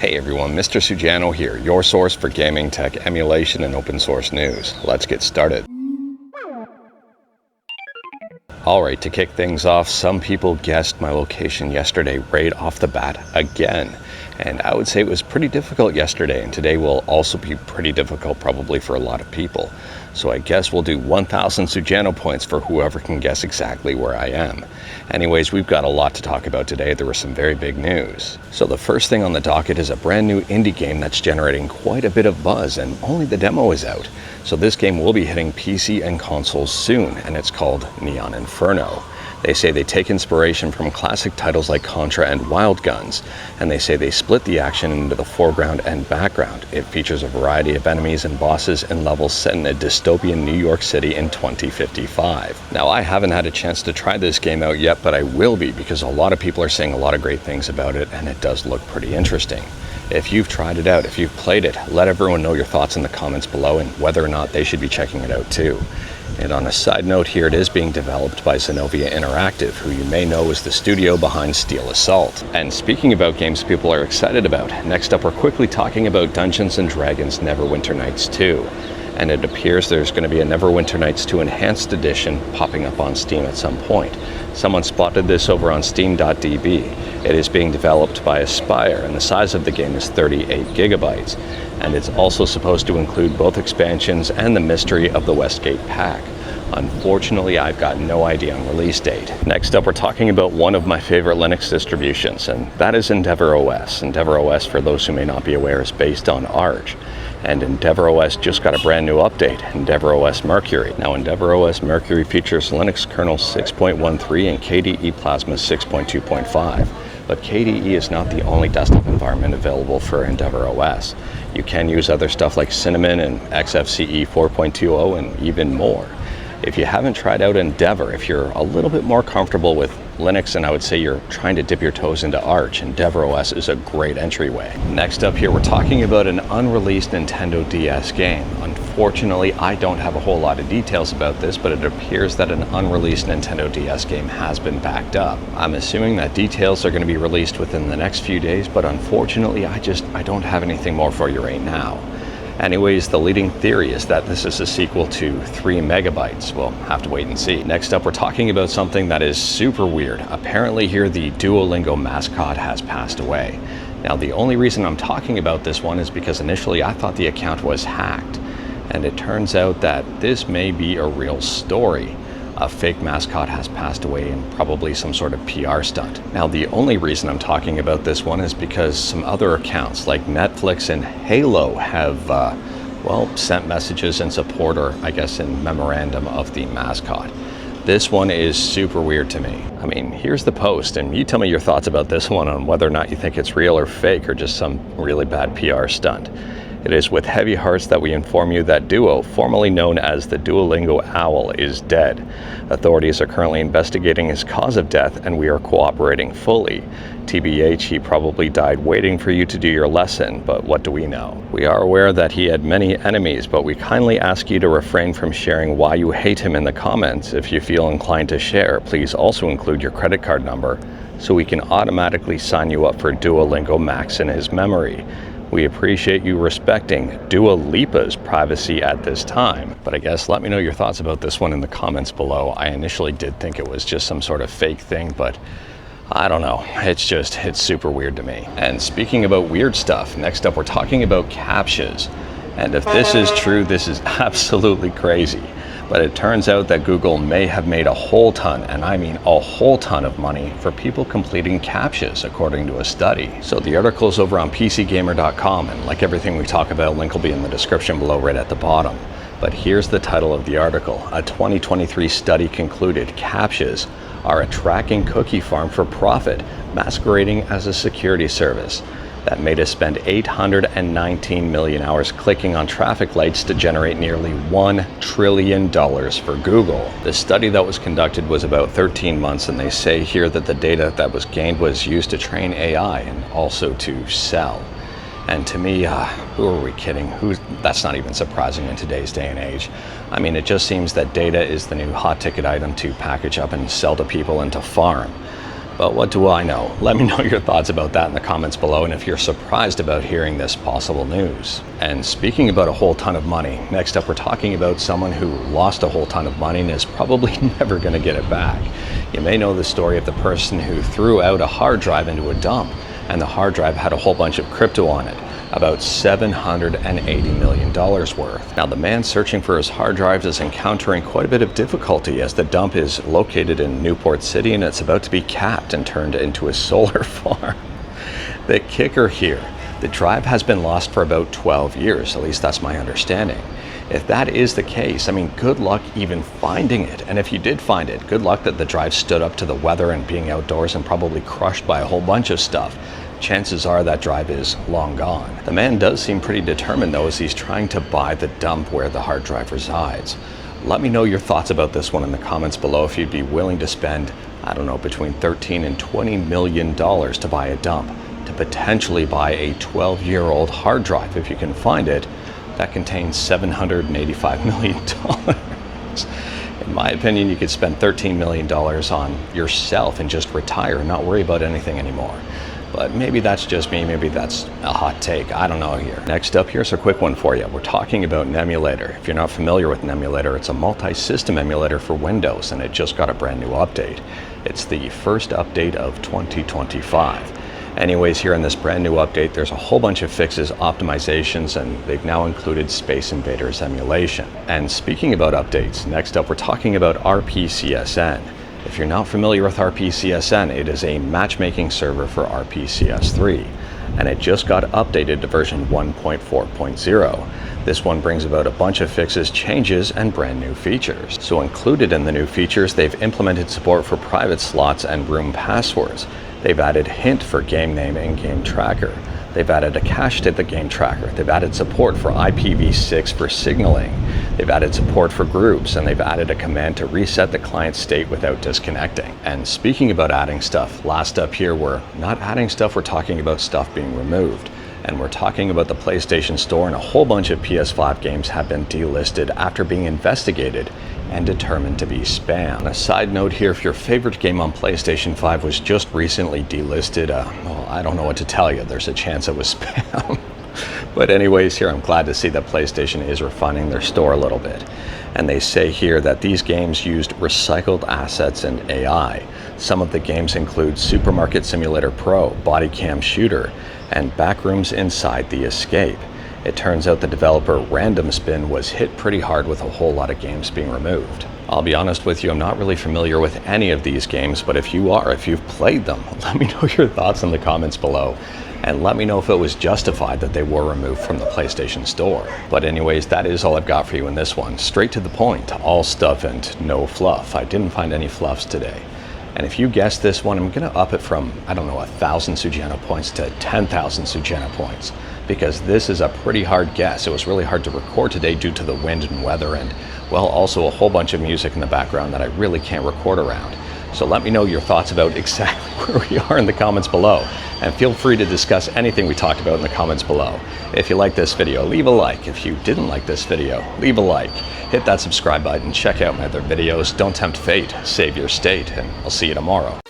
Hey everyone, Mr. Sujano here, your source for gaming tech, emulation, and open source news. Let's get started. Alright, to kick things off, some people guessed my location yesterday right off the bat again. And I would say it was pretty difficult yesterday, and today will also be pretty difficult probably for a lot of people. So I guess we'll do 1,000 Sujano points for whoever can guess exactly where I am. Anyways, we've got a lot to talk about today. There was some very big news. So the first thing on the docket is a brand new indie game that's generating quite a bit of buzz, and only the demo is out. So this game will be hitting PC and consoles soon, and it's called Neon Inferno. They say they take inspiration from classic titles like Contra and Wild Guns, and they say they split the action into the foreground and background. It features a variety of enemies and bosses and levels set in a dystopian New York City in 2055. Now, I haven't had a chance to try this game out yet, but I will be because a lot of people are saying a lot of great things about it, and it does look pretty interesting. If you've tried it out, if you've played it, let everyone know your thoughts in the comments below and whether or not they should be checking it out too. And on a side note here, it is being developed by Xenovia Interactive, who you may know is the studio behind Steel Assault. And speaking about games people are excited about, next up we're quickly talking about Dungeons & Dragons Neverwinter Nights 2. And it appears there's going to be a Neverwinter Nights 2 Enhanced Edition popping up on Steam at some point. Someone spotted this over on steam.db. It is being developed by Aspyr, and the size of the game is 38 gigabytes. And it's also supposed to include both expansions and the Mystery of the Westgate Pack. Unfortunately, I've got no idea on release date. Next up, we're talking about one of my favorite Linux distributions, and that is Endeavour OS. Endeavour OS, for those who may not be aware, is based on Arch. And Endeavour OS just got a brand new update, Endeavour OS Mercury. Now, Endeavour OS Mercury features Linux kernel 6.13 and KDE Plasma 6.2.5. But KDE is not the only desktop environment available for Endeavour OS. You can use other stuff like Cinnamon and XFCE 4.20 and even more. If you haven't tried out Endeavour, if you're a little bit more comfortable with Linux and I would say you're trying to dip your toes into Arch, Endeavour OS is a great entryway. Next up here, we're talking about an unreleased Nintendo DS game. Unfortunately, I don't have a whole lot of details about this, but it appears that an unreleased Nintendo DS game has been backed up. I'm assuming that details are going to be released within the next few days, but unfortunately, I don't have anything more for you right now. Anyways, the leading theory is that this is a sequel to 3 Megabytes. We'll have to wait and see. Next up, we're talking about something that is super weird. Apparently here, the Duolingo mascot has passed away. Now, the only reason I'm talking about this one is because initially I thought the account was hacked. And it turns out that this may be a real story. A fake mascot has passed away in probably some sort of PR stunt. Now, the only reason I'm talking about this one is because some other accounts like Netflix and Halo have, sent messages in support, or I guess in memorandum of the mascot. This one is super weird to me. I mean, here's the post, and you tell me your thoughts about this one on whether or not you think it's real or fake or just some really bad PR stunt. It is with heavy hearts that we inform you that Duo, formerly known as the Duolingo Owl, is dead. Authorities are currently investigating his cause of death, and we are cooperating fully. TBH, he probably died waiting for you to do your lesson, but what do we know? We are aware that he had many enemies, but we kindly ask you to refrain from sharing why you hate him in the comments. If you feel inclined to share, please also include your credit card number so we can automatically sign you up for Duolingo Max in his memory. We appreciate you respecting Dua Lipa's privacy at this time. But I guess let me know your thoughts about this one in the comments below. I initially did think it was just some sort of fake thing, but I don't know. It's super weird to me. And speaking about weird stuff, next up we're talking about captchas. And if this is true, this is absolutely crazy. But it turns out that Google may have made a whole ton, and I mean a whole ton of money for people completing captchas, according to a study. So the article is over on PCGamer.com, and like everything we talk about, link will be in the description below right at the bottom. But here's the title of the article. A 2023 study concluded captchas are a tracking cookie farm for profit, masquerading as a security service. That made us spend 819 million hours clicking on traffic lights to generate nearly $1 trillion for Google. The study that was conducted was about 13 months, and they say here that the data that was gained was used to train AI and also to sell. And to me, who are we kidding? That's not even surprising in today's day and age. I mean, it just seems that data is the new hot ticket item to package up and sell to people and to farm. But what do I know? Let me know your thoughts about that in the comments below, and if you're surprised about hearing this possible news. And speaking about a whole ton of money, next up we're talking about someone who lost a whole ton of money and is probably never going to get it back. You may know the story of the person who threw out a hard drive into a dump, and the hard drive had a whole bunch of crypto on it, about $780 million worth. Now, the man searching for his hard drive is encountering quite a bit of difficulty as the dump is located in Newport City and it's about to be capped and turned into a solar farm. The kicker here, the drive has been lost for about 12 years, at least that's my understanding. If that is the case, I mean, good luck even finding it. And if you did find it, good luck that the drive stood up to the weather and being outdoors and probably crushed by a whole bunch of stuff. Chances are that drive is long gone. The man does seem pretty determined though, as he's trying to buy the dump where the hard drive resides. Let me know your thoughts about this one in the comments below, if you'd be willing to spend, I don't know, between $13 and $20 million to buy a dump, to potentially buy a 12-year-old hard drive, if you can find it, that contains $785 million. In my opinion, you could spend $13 million on yourself and just retire and not worry about anything anymore. But maybe that's just me, maybe that's a hot take, I don't know here. Next up, here's a quick one for you. We're talking about Nemulator. If you're not familiar with Nemulator, it's a multi-system emulator for Windows, and it just got a brand new update. It's the first update of 2025. Anyways, here in this brand new update, there's a whole bunch of fixes, optimizations, and they've now included Space Invaders emulation. And speaking about updates, next up we're talking about RPCN. If you're not familiar with RPCN, it is a matchmaking server for RPCS3, and it just got updated to version 1.4.0. This one brings about a bunch of fixes, changes, and brand new features. So included in the new features, they've implemented support for private slots and room passwords. They've added hint for game name and game tracker. They've added a cache to the game tracker. They've added support for IPv6 for signaling. They've added support for groups, and they've added a command to reset the client state without disconnecting. And speaking about adding stuff, last up here, we're not adding stuff, we're talking about stuff being removed. And we're talking about the PlayStation Store, and a whole bunch of PS5 games have been delisted after being investigated and determined to be spam. On a side note here, if your favorite game on PlayStation 5 was just recently delisted, well, I don't know what to tell you. There's a chance it was spam. But anyways, here I'm glad to see that PlayStation is refining their store a little bit. And they say here that these games used recycled assets and AI. Some of the games include Supermarket Simulator Pro, Body Cam Shooter, and Backrooms Inside the Escape. It turns out the developer Random Spin was hit pretty hard with a whole lot of games being removed. I'll be honest with you, I'm not really familiar with any of these games, but if you are, if you've played them, let me know your thoughts in the comments below. And let me know if it was justified that they were removed from the PlayStation Store. But anyways, that is all I've got for you in this one. Straight to the point, all stuff and no fluff. I didn't find any fluffs today. And if you guessed this one, I'm gonna up it from, I don't know, 1,000 Sugeno points to 10,000 Sugeno points, because this is a pretty hard guess. It was really hard to record today due to the wind and weather, and well, also a whole bunch of music in the background that I really can't record around. So let me know your thoughts about exactly where we are in the comments below, and feel free to discuss anything we talked about in the comments below. If you like this video, leave a like. If you didn't like this video, leave a like. Hit that subscribe button, check out my other videos. Don't tempt fate, save your state, and I'll see you tomorrow.